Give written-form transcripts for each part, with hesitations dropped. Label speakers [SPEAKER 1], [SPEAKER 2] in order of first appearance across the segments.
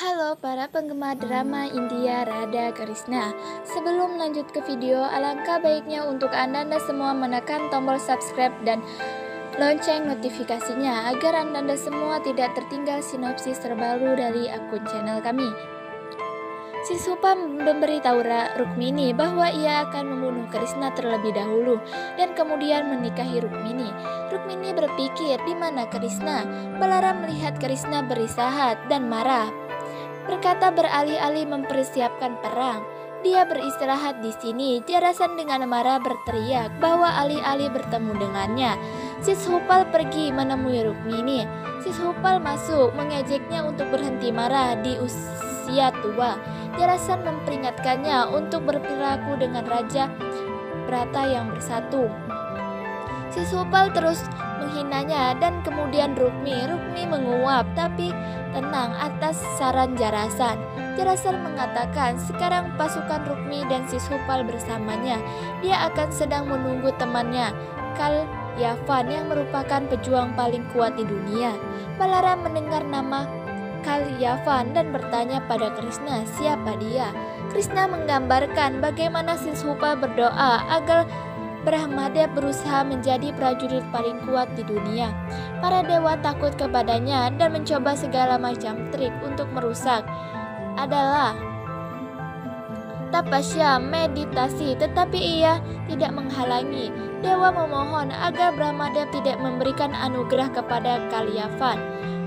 [SPEAKER 1] Halo para penggemar drama India Radha Krishna. Sebelum lanjut ke video, alangkah baiknya untuk Anda semua menekan tombol subscribe dan lonceng notifikasinya agar Anda semua tidak tertinggal sinopsis terbaru dari akun channel kami. Sisupa memberitahu Rukmini bahwa ia akan membunuh Krishna terlebih dahulu dan kemudian menikahi Rukmini. Rukmini berpikir di mana Krishna. Balaram melihat Krishna berisahat dan marah. Berkata beralih-alih mempersiapkan perang. Dia beristirahat di sini. Jarasan dengan marah berteriak bahwa alih-alih bertemu dengannya, Sishupal pergi menemui Rukmini. Sishupal masuk mengejeknya untuk berhenti marah di usia tua. Jarasan memperingatkannya untuk berperilaku dengan Raja Brata yang bersatu. Sishupal terus menghinanya dan kemudian Rukmi menguap tapi tenang atas saran Jarasan. Jarasan mengatakan sekarang pasukan Rukmi dan Sishupal bersamanya. Dia akan sedang menunggu temannya Kalyavan yang merupakan pejuang paling kuat di dunia. Balaram mendengar nama Kalyavan dan bertanya pada Krishna siapa dia. Krishna menggambarkan bagaimana Sishupal berdoa agar Brahmadev berusaha menjadi prajurit paling kuat di dunia. Para dewa takut kepadanya dan mencoba segala macam trik untuk merusak. Adalah tapasya, meditasi, tetapi ia tidak menghalangi. Dewa memohon agar Brahmadev tidak memberikan anugerah kepada Kalyavan.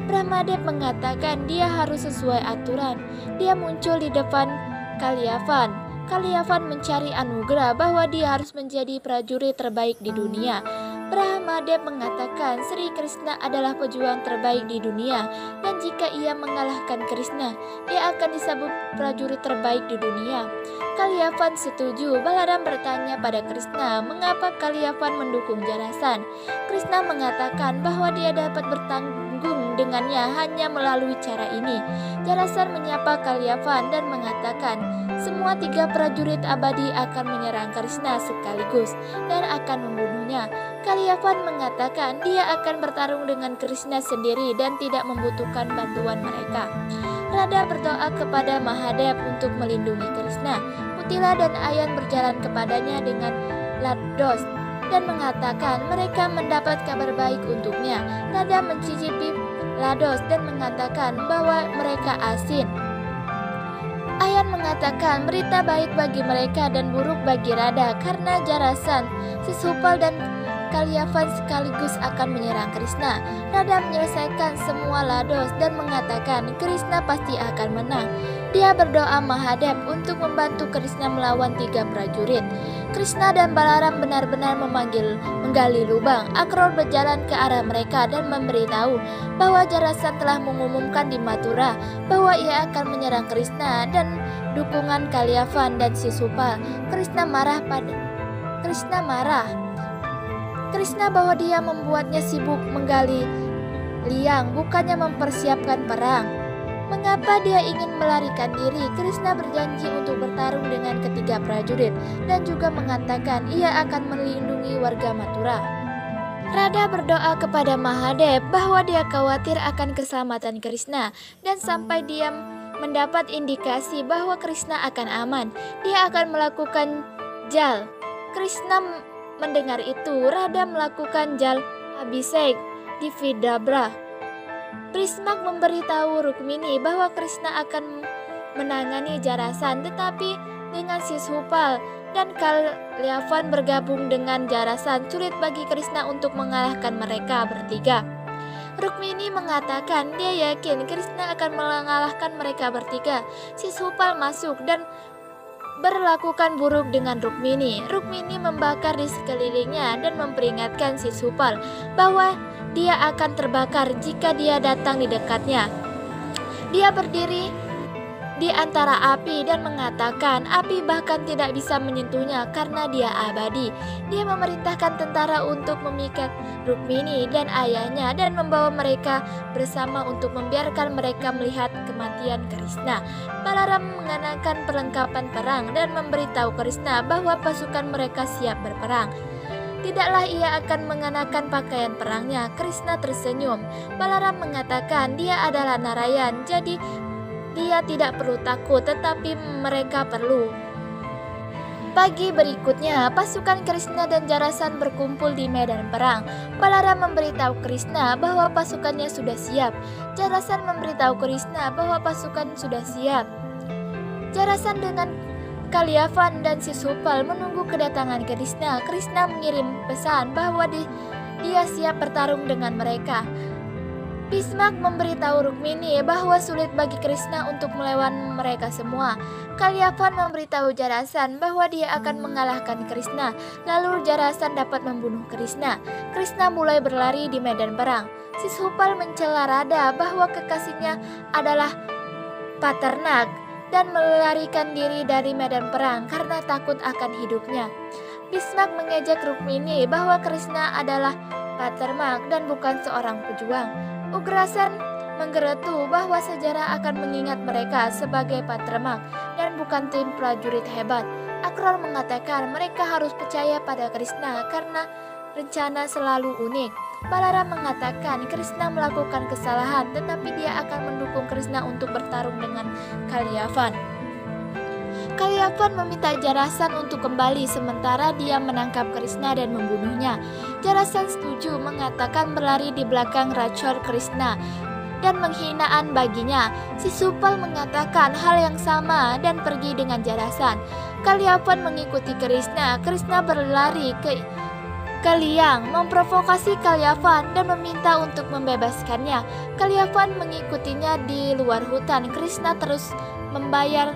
[SPEAKER 1] Brahmadev mengatakan dia harus sesuai aturan. Dia muncul di depan Kalyavan. Kalyavan mencari anugerah bahwa dia harus menjadi prajurit terbaik di dunia. Brahmadev mengatakan Sri Krishna adalah pejuang terbaik di dunia dan jika ia mengalahkan Krishna, dia akan disebut prajurit terbaik di dunia. Kalyavan setuju. Balaram bertanya pada Krishna mengapa Kalyavan mendukung Jarasan. Krishna mengatakan bahwa dia dapat bertanggung dengannya hanya melalui cara ini. Jarasan menyapa Kalyavan dan mengatakan semua tiga prajurit abadi akan menyerang Krishna sekaligus dan akan membunuhnya. Kalyavan mengatakan dia akan bertarung dengan Krishna sendiri dan tidak membutuhkan bantuan mereka. Radha berdoa kepada Mahadev untuk melindungi Krishna. Mutila dan Ayan berjalan kepadanya dengan Lados dan mengatakan mereka mendapat kabar baik untuknya. Radha mencicipi Lados dan mengatakan bahwa mereka asin. Ayan mengatakan berita baik bagi mereka dan buruk bagi Radha karena Jarasan, Sishupal dan Kalyavan sekaligus akan menyerang Krishna. Radha menyelesaikan semua Lados dan mengatakan Krishna pasti akan menang. Dia berdoa Mahadev untuk membantu Krishna melawan tiga prajurit. Krishna dan Balaram benar-benar menggali lubang. Akror berjalan ke arah mereka dan memberitahu bahwa Jarasan telah mengumumkan di Mathura bahwa ia akan menyerang Krishna dan dukungan Kalyavan dan Sishupal. Krishna marah bahwa dia membuatnya sibuk menggali liang bukannya mempersiapkan perang. Mengapa dia ingin melarikan diri? Krishna berjanji untuk bertarung dengan ketiga prajurit dan juga mengatakan ia akan melindungi warga Mathura. Radha berdoa kepada Mahadev bahwa dia khawatir akan keselamatan Krishna dan sampai dia mendapat indikasi bahwa Krishna akan aman, dia akan melakukan jal. Krishna mendengar itu, Radha melakukan jal Abhishek di Vidabra. Prismak memberitahu Rukmini bahwa Krishna akan menangani Jarasan, tetapi dengan Sishupal dan Kalyavan bergabung dengan Jarasan, sulit bagi Krishna untuk mengalahkan mereka bertiga. Rukmini mengatakan dia yakin Krishna akan mengalahkan mereka bertiga. Sishupal masuk dan berlakukan buruk dengan Rukmini. Rukmini membakar di sekelilingnya dan memperingatkan Sishupal bahwa dia akan terbakar jika dia datang di dekatnya. Dia berdiri di antara api dan mengatakan api bahkan tidak bisa menyentuhnya karena dia abadi. Dia memerintahkan tentara untuk memikat Rukmini dan ayahnya dan membawa mereka bersama untuk membiarkan mereka melihat kematian Krishna. Balaram mengenakan perlengkapan perang dan memberitahu Krishna bahwa pasukan mereka siap berperang. Tidaklah ia akan mengenakan pakaian perangnya. Krishna tersenyum. Balaram mengatakan dia adalah Narayan, jadi Dia tidak perlu takut, tetapi mereka perlu. Pagi berikutnya, pasukan Krishna dan Jarasan berkumpul di medan perang. Balara memberitahu Krishna bahwa pasukannya sudah siap. Jarasan memberitahu Krishna bahwa pasukan sudah siap. Jarasan dengan Kalyavan dan Sisupal menunggu kedatangan Krishna. Krishna mengirim pesan bahwa dia siap bertarung dengan mereka. Bhismak memberitahu Rukmini bahwa sulit bagi Krishna untuk melawan mereka semua. Kalyavan memberitahu Jarasan bahwa dia akan mengalahkan Krishna. Lalu Jarasan dapat membunuh Krishna. Krishna mulai berlari di medan perang. Sisupal mencela Radha bahwa kekasihnya adalah Paternak dan melarikan diri dari medan perang karena takut akan hidupnya. Bhismak mengejek Rukmini bahwa Krishna adalah Paternak dan bukan seorang pejuang. Ugrasen menggerutu bahwa sejarah akan mengingat mereka sebagai Paternak dan bukan tim prajurit hebat. Akror mengatakan mereka harus percaya pada Krishna karena rencana selalu unik. Balara mengatakan Krishna melakukan kesalahan, tetapi dia akan mendukung Krishna untuk bertarung dengan Kalyavan. Kalyavan meminta Jarasan untuk kembali sementara dia menangkap Krishna dan membunuhnya. Jarasan setuju, mengatakan berlari di belakang Rachor Krishna dan menghinaan baginya. Sisupal mengatakan hal yang sama dan pergi dengan Jarasan. Kalyavan mengikuti Krishna. Krishna berlari ke Liang, memprovokasi Kalyavan dan meminta untuk membebaskannya. Kalyavan mengikutinya di luar hutan. Krishna terus membayar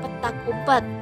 [SPEAKER 1] petak umpet.